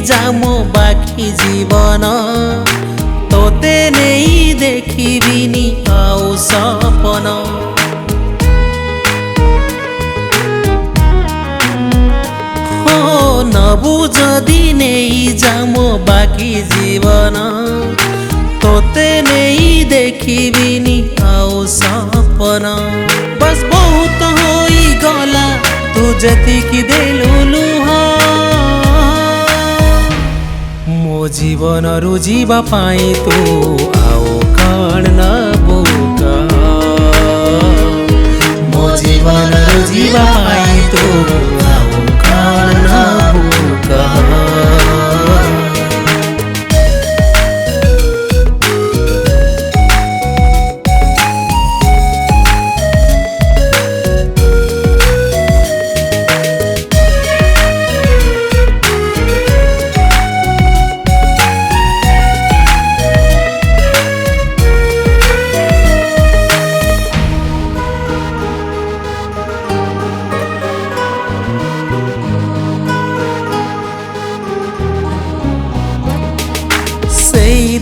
जा मो बाकी जीवन तोते नहीं देखिबिनी आउ सपन हो नबु जदि नहीं जा मो बाकी जीवन तोते नहीं देखिबिनी आउ सपन बस बहुत होई गला तू जतिकी देलु लुह मो जीवन रु जीवा पाई तू आओ कण नबु मो जीवन रु जीवा पाई तू आओ कण नबु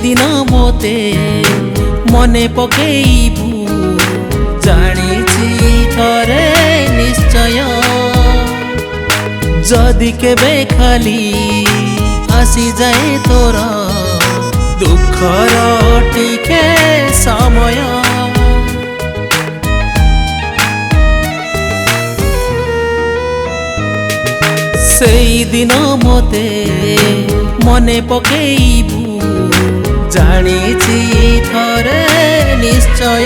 दिन मोते मने पकेइबु जानिछि थरे निश्चय जदि केबे खाली आसी जाए तोर दुखर टिके समय सेई दिन मोते मने पकेइबु जानिछि थरे निश्चय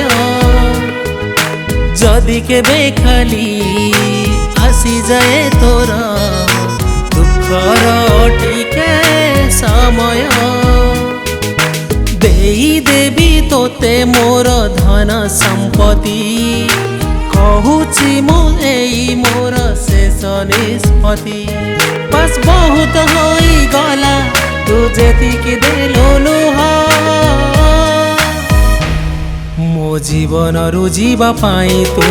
जदि केबे खाली आसी जाए तोर दुखर टिके समय देई देबी तोते मोर धन संपत्ति कहूछि मो एई मोर शेष निष्पत्ति बस बहुत होई गला तू जेतिकी देलु लुह मो जीवन रु जीवा पाई तू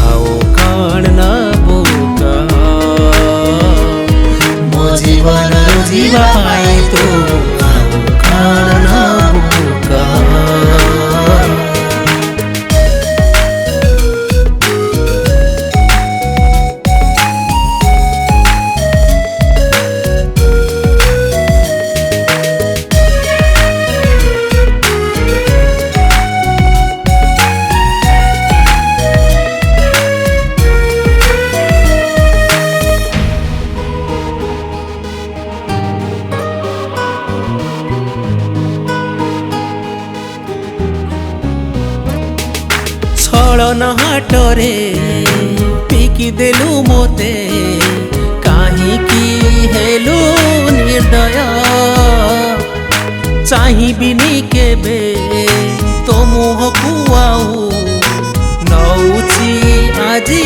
आओ कण नबु मो जीवन रु जीवा पाई तू आओ कण नबु छलन हाटरे पिकी देलु मोते काहीकि हेलु निर्दय चाहिबिनी केबे तो मुहकु आउ नौछि आजी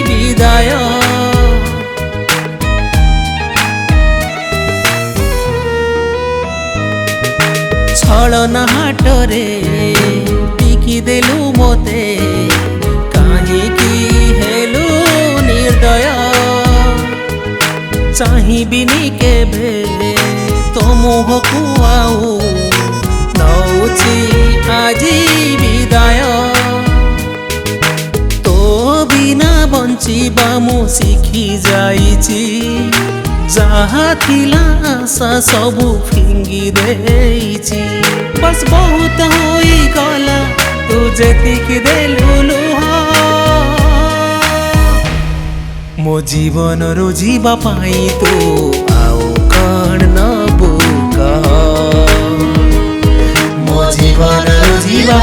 विदाय छलन हाटरे पिकी देलु मोते काहीकि हेलु निर्दय चाहिबिनी केबे तो मुहकु आउ नौछि आजी विदाय तो बिना बंचिबा मु शिखी जाइछि जहा थिला आशा सबु फिंगी देइछि बस बहुत होई गला तू जेतिकी देलु लुह मो जीवन रु जीवा पाई तू आओ कण नबु मो जीवन रु जीवा